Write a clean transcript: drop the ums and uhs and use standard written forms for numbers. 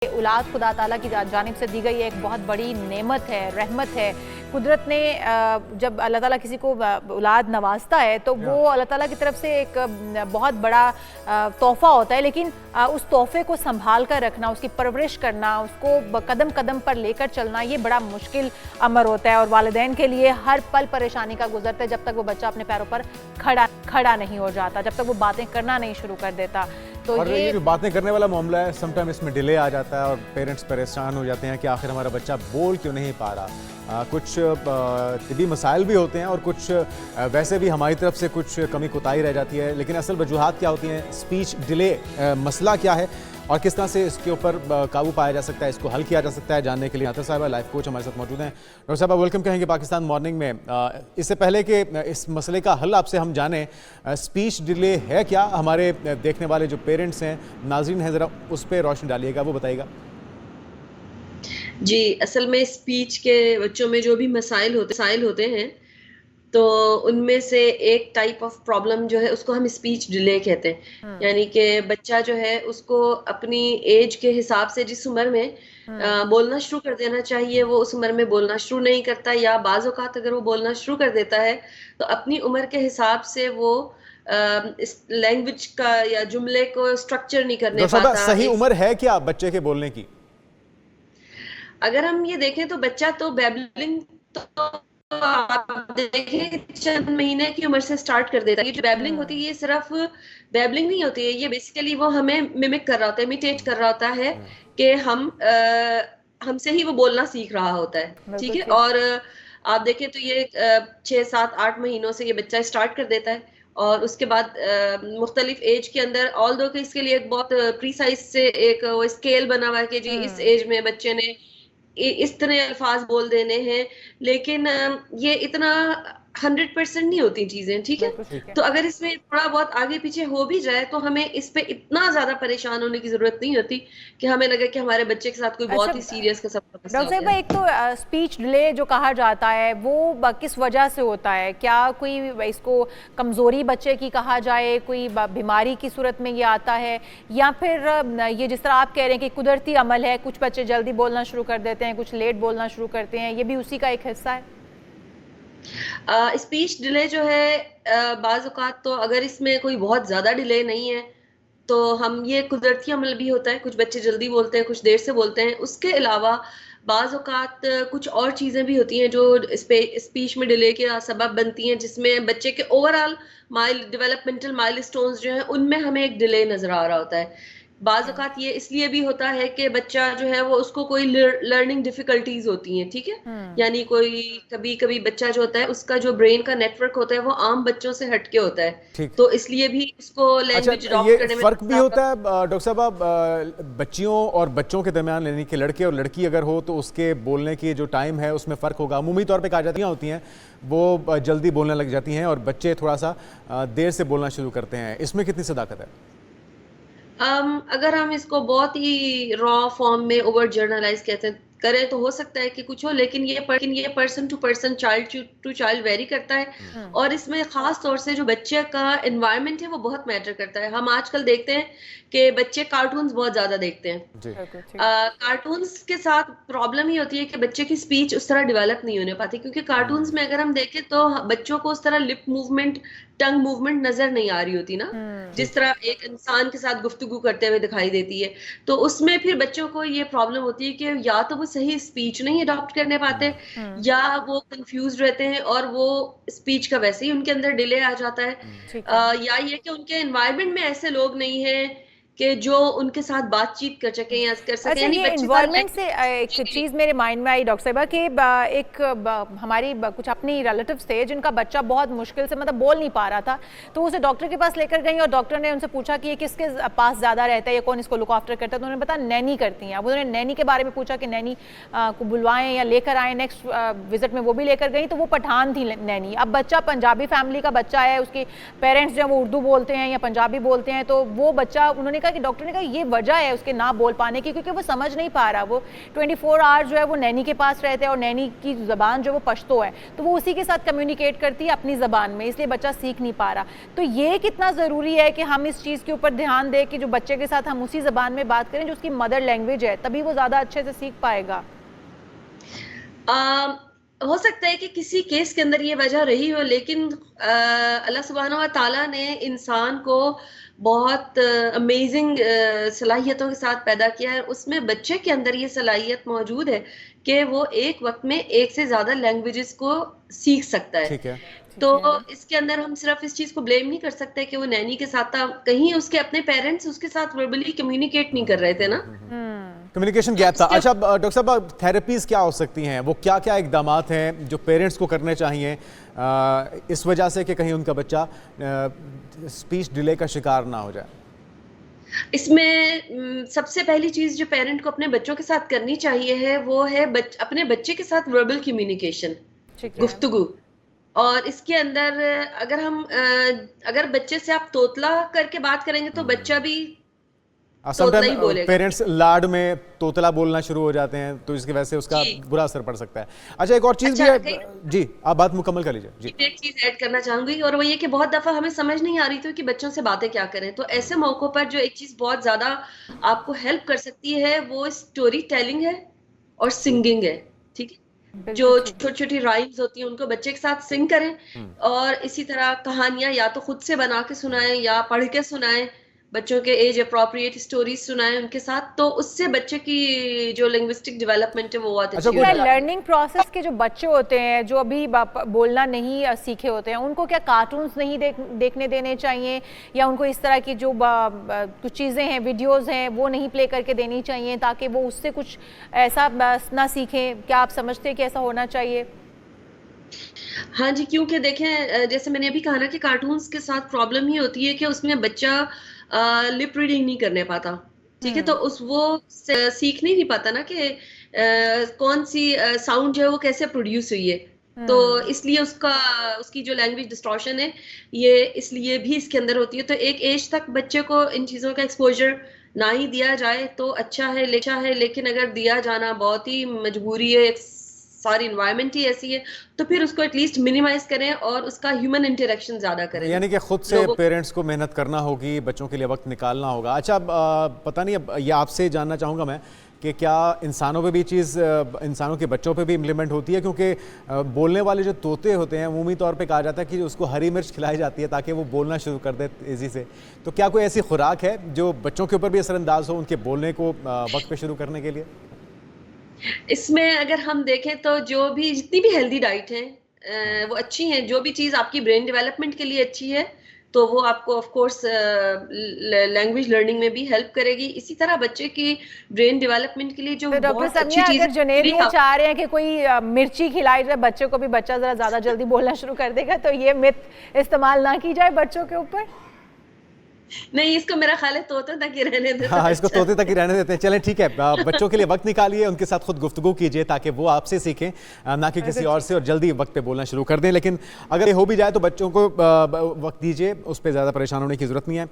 औलाद खुदा ताला की जानिब से दी गई एक बहुत बड़ी नेमत है, रहमत है। कुदरत ने जब अल्लाह ताला किसी को औलाद नवाजता है तो वो अल्लाह ताला की तरफ से एक बहुत बड़ा तोहफ़ा होता है, लेकिन उस तोहफ़े को संभाल कर रखना, उसकी परवरिश करना, उसको कदम कदम पर लेकर चलना, ये बड़ा मुश्किल अमर होता है और वालिदैन के लिए हर पल परेशानी का गुजरता है जब तक वो बच्चा अपने पैरों पर खड़ा नहीं हो जाता, जब तक वो बातें करना नहीं शुरू कर देता। तो और ये जो बातें करने वाला मामला है, समटाइम इसमें डिले आ जाता है और पेरेंट्स परेशान हो जाते हैं कि आखिर हमारा बच्चा बोल क्यों नहीं पा रहा। कुछ तिबी मसाइल भी होते हैं और कुछ वैसे भी हमारी तरफ से कुछ कमी कोताही रह जाती है, लेकिन असल वजूहात क्या होती हैं, स्पीच डिले मसला क्या है और किस तरह से इसके ऊपर काबू पाया जा सकता है, इसको हल किया जा सकता है, जानने के लिए आतिफ साहिबा लाइफ कोच हमारे साथ मौजूद हैं। डॉक्टर साहब वेलकम कहेंगे पाकिस्तान मॉर्निंग में। इससे पहले कि इस मसले का हल आपसे हम जानें, स्पीच डिले है क्या, हमारे देखने वाले जो पेरेंट्स हैं, नाज़रीन हैं, ज़रा उस पर रोशनी डालिएगा, वो बताइएगा। जी, असल में स्पीच के बच्चों में जो भी मसाइल होते हैं, तो उनमें से एक टाइप ऑफ प्रॉब्लम जो है उसको हम स्पीच डिले कहते हैं। यानी कि बच्चा जो है उसको अपनी एज के हिसाब से जिस उम्र में बोलना शुरू कर देना चाहिए वो उस उम्र में बोलना शुरू नहीं करता, या बाज़ औक़ात अगर वो बोलना शुरू कर देता है तो अपनी उम्र के हिसाब से वो इस लैंग्वेज का या जुमले को स्ट्रक्चर नहीं करने पाता। सही उम्र है क्या बच्चे के बोलने की? अगर हम ये देखें तो बच्चा तो बैबलिंग तो आप देखें चंद महीने की उम्र से स्टार्ट कर देता है। ये जो बैबलिंग होती है ये सिर्फ बैबलिंग नहीं होती है, ये बेसिकली वो हमें मिमिक कर रहा होता है, इमिटेट कर रहा होता है कि हमसे ही वो बोलना सीख रहा होता है। ठीक है, और आप देखें तो ये 6, 7, 8 महीनों से ये बच्चा स्टार्ट कर देता है और उसके बाद मुख्तलिफ एज के अंदर, ऑल्दो कि इसके लिए एक बहुत प्रीसाइज से एक वो स्केल बना हुआ है कि जी इस एज में बच्चे ने इस तरह अल्फाज बोल देने हैं, लेकिन ये इतना 100% नहीं होती चीजें। ठीक है, तो अगर इसमें थोड़ा बहुत आगे पीछे हो भी जाए तो हमें इस पे इतना ज्यादा परेशान होने की जरूरत नहीं होती कि हमें लगे कि हमारे बच्चे के साथ कोई बहुत ही सीरियस किस्म का मसला डॉक्टर साहब, एक तो स्पीच डिले जो कहा जाता है वो किस वजह से होता है? क्या कोई इसको कमजोरी बच्चे की कहा जाए, कोई बीमारी की सूरत में ये आता है, या फिर ये जिस तरह आप कह रहे हैं कि कुदरती अमल है, कुछ बच्चे जल्दी बोलना शुरू कर देते हैं, कुछ लेट बोलना शुरू करते हैं, ये भी उसी का एक हिस्सा है? स्पीच डिले जो है बाज़ औक़ात तो अगर इसमें कोई बहुत ज़्यादा डिले नहीं है तो हम ये कुदरती अमल भी होता है, कुछ बच्चे जल्दी बोलते हैं, कुछ देर से बोलते हैं। उसके अलावा बाज़ औक़ात कुछ और चीज़ें भी होती हैं जो स्पीच में डिले के सबब बनती हैं, जिसमें बच्चे के ओवरऑल डेवलपमेंटल माइलस्टोन्स जो हैं उनमें हमें एक डिले नज़र आ रहा होता है। बाज़ औक़ात ये इसलिए भी होता है कि बच्चा जो है वो उसको कोई लर्निंग डिफिकल्टीज होती हैं। ठीक है, यानी कोई कभी बच्चा जो होता है उसका जो ब्रेन का नेटवर्क होता है वो आम बच्चों से हटके होता है, तो इसलिए भी उसको लैंग्वेज अडॉप्ट करने में फर्क भी होता है। डॉक्टर साहब, बच्चियों और बच्चों के दरमियान, यानी कि लड़के और लड़की अगर हो तो उसके बोलने की जो टाइम है उसमें फ़र्क होगा। अमूमी तौर पर कहा जाती हैं वो जल्दी बोलने लग जाती हैं और बच्चे थोड़ा सा देर से बोलना शुरू करते हैं, इसमें कितनी सदाकत है? अगर हम इसको बहुत ही रॉ फॉर्म में ओवर जर्नलाइज करें तो हो सकता है कि कुछ हो, लेकिन ये person to person, child to child vary करता है और इसमें खास तौर से जो बच्चे का एनवायरनमेंट है वो बहुत मैटर करता है। हम आजकल देखते हैं कि बच्चे कार्टून्स बहुत ज्यादा देखते हैं। कार्टून्स के साथ प्रॉब्लम ही होती है कि बच्चे की स्पीच उस तरह डेवलप नहीं होने पाती, क्योंकि कार्टून्स में अगर हम देखें तो बच्चों को उस तरह लिप मूवमेंट, टंग मूवमेंट नजर नहीं आ रही होती ना, जिस तरह एक इंसान के साथ गुफ्तगू करते हुए दिखाई देती है। तो उसमें फिर बच्चों को ये प्रॉब्लम होती है कि या तो वो सही स्पीच नहीं अडॉप्ट करने पाते, या वो कंफ्यूज रहते हैं और वो स्पीच का वैसे ही उनके अंदर डिले आ जाता है, या ये कि उनके एनवायरनमेंट में ऐसे लोग नहीं हैं कि जो उनके साथ बातचीत कर सकें या कर सकें। अच्छा, ये एनवायरनमेंट से एक चीज़ मेरे माइंड में आई डॉक्टर साहिबा कि एक हमारी कुछ अपनी रिलेटिव्स थे जिनका बच्चा बहुत मुश्किल से मतलब बोल नहीं पा रहा था, तो उसे डॉक्टर के पास लेकर गई और डॉक्टर ने उनसे पूछा कि ये किसके पास ज़्यादा रहता है, ये कौन इसको लुक आफ्टर करता है, तो उन्होंने बताया नैनी करती हैं। अब उन्होंने नैनी के बारे में पूछा कि नैनी को बुलवाएं या लेकर आएँ। नेक्स्ट विजिट में वो भी लेकर गई तो वो पठान थी नैनी। अब बच्चा पंजाबी फैमिली का बच्चा है, उसके पेरेंट्स जो वो उर्दू बोलते हैं या पंजाबी बोलते हैं, तो वो बच्चा, उन्होंने कहा था कि डॉक्टर ने कहा ये वजह है उसके ना बोल पाने की, क्योंकि वो समझ नहीं पा रहा। वो 24 आवर्स जो है वो नैनी के पास रहते हैं और नैनी की ज़बान जो वो पश्तो है, तो वो उसी के साथ कम्युनिकेट करती है अपनी ज़बान में, इसलिए बच्चा सीख नहीं पा रहा। तो ये कितना ज़रूरी है कि हम इस चीज़ के ऊपर ध्यान दें कि जो बच्चे के साथ हम उसी ज़बान में बात करें जो उसकी मदर लैंग्वेज है, तभी वो ज़्यादा अच्छे से सीख पाएगा। हो सकता है कि किसी केस के अंदर ये वजह रही हो, लेकिन अल्लाह सुब्हाना व ताला ने इंसान को बहुत अमेजिंग सलाहियतों के साथ पैदा किया है। उसमें बच्चे के अंदर ये सलाहियत मौजूद है कि वो एक वक्त में एक से ज्यादा लैंग्वेजेस को सीख सकता है। ठीक है। तो इसके अंदर हम सिर्फ इस चीज को ब्लेम नहीं कर सकते कि वो नैनी के साथ था, कहीं उसके अपने पेरेंट्स उसके साथ वर्बली कम्युनिकेट नहीं कर रहे थे ना, कम्युनिकेशन गैप था। अच्छा डॉक्टर साहब, थेरेपीज क्या हो सकती हैं, वो क्या क्या इकदामात हैं जो पेरेंट्स को करने चाहिए इस वजह से कि कहीं उनका बच्चा स्पीच डिले का शिकार ना हो जाए? इसमें सबसे पहली चीज जो पेरेंट को अपने बच्चों के साथ करनी चाहिए है वो है अपने बच्चे के साथ वर्बल कम्युनिकेशन, गुफ्तगू। और इसके अंदर अगर बच्चे से आप तोतला करके बात करेंगे तो बच्चा भी तोतला ही बोलेगा। पेरेंट्स लाड में तोतला बोलना शुरू हो जाते हैं, तो इसकी वजह से उसका बुरा असर पड़ सकता है। अच्छा, एक और चीज भी है जी, आप बात मुकम्मल कर लीजिए जी। एक चीज ऐड करना चाहूंगी, और वो ये कि बहुत दफा हमें समझ नहीं आ रही थी कि बच्चों से बातें क्या करें। तो ऐसे मौकों पर जो एक चीज बहुत ज्यादा आपको हेल्प कर सकती है वो स्टोरी टेलिंग है और सिंगिंग है। ठीक है, जो छोटी छोटी राइम्स होती हैं उनको बच्चे के साथ सिंग करें, और इसी तरह कहानियां या तो खुद से बना के सुनाएं या पढ़ के सुनाएं, बच्चों के एज अप्रोप्रिएट स्टोरीज सुनाएं उनके साथ, तो उससे बच्चे की जो लिंग्विस्टिक डेवलपमेंट है वो बहुत अच्छी होती है। लर्निंग प्रोसेस के जो बच्चे होते हैं जो अभी बोलना नहीं सीखे होते हैं, उनको क्या कार्टून्स नहीं देखने देने चाहिए, या उनको इस तरह की जो कुछ चीज़ें हैं, वीडियोस हैं, वो नहीं प्ले करके देनी चाहिए ताकि वो उससे कुछ ऐसा ना सीखें? क्या आप समझते हैं कि ऐसा होना चाहिए? हाँ जी, क्योंकि देखें जैसे मैंने अभी कहा ना कि कार्टून्स के साथ प्रॉब्लम ही होती है कि उसमें बच्चा लिप रीडिंग नहीं करने पाता। ठीक है, तो वो सीख नहीं पाता ना कि कौन सी साउंड जो है वो कैसे प्रोड्यूस हुई है। तो इसलिए उसकी जो लैंग्वेज डिस्टॉर्शन है ये इसलिए भी इसके अंदर होती है। तो एक एज तक बच्चे को इन चीजों का एक्सपोजर ना ही दिया जाए तो अच्छा है, लेकिन अगर दिया जाना बहुत ही मजबूरी है, सारी इन्वायरमेंट ही ऐसी है, तो फिर उसको एटलीस्ट मिनिमाइज करें और उसका ह्यूमन इंटरेक्शन ज्यादा करें। यानी कि खुद से पेरेंट्स को मेहनत करना होगी, बच्चों के लिए वक्त निकालना होगा। अच्छा, पता नहीं, अब ये आपसे जानना चाहूँगा मैं कि क्या इंसानों पे भी चीज़ इंसानों के बच्चों पे भी इम्प्लीमेंट होती है? क्योंकि बोलने वाले जो तोते होते हैं उमूमी तौर पे कहा जाता है कि उसको हरी मिर्च खिलाई जाती है ताकि वो बोलना शुरू कर दे तेज़ी से। तो क्या कोई ऐसी खुराक है जो बच्चों के ऊपर भी असरअंदाज हो उनके बोलने को वक्त पे शुरू करने के लिए? इसमें अगर हम देखें तो जितनी भी हेल्दी डाइट है वो अच्छी हैं। जो भी चीज़ आपकी ब्रेन डेवलपमेंट के लिए अच्छी है तो वो आपको ऑफ कोर्स लैंग्वेज लर्निंग में भी हेल्प करेगी। इसी तरह बच्चे की ब्रेन डेवलपमेंट के लिए जो तो बहुत अच्छी चीज़ अगर जुनैद ये चाह रहे हैं कि कोई मिर्ची खिलाई जाए बच्चे को भी, बच्चा जरा ज्यादा जल्दी बोलना शुरू कर देगा, तो ये मिथ इस्तेमाल ना की जाए बच्चों के ऊपर? नहीं, इसको मेरा ख्याल है तोते तक ही रहने देते हैं। हाँ, इसको तोते तक ही रहने देते हैं। चलें, ठीक है, बच्चों के लिए वक्त निकालिए, उनके साथ खुद गुफ्तगू कीजिए ताकि वो आपसे सीखें, ना कि किसी और से, और जल्दी वक्त पे बोलना शुरू कर दें। लेकिन अगर ये हो भी जाए तो बच्चों को वक्त दीजिए, उस पर ज़्यादा परेशान होने की ज़रूरत नहीं है।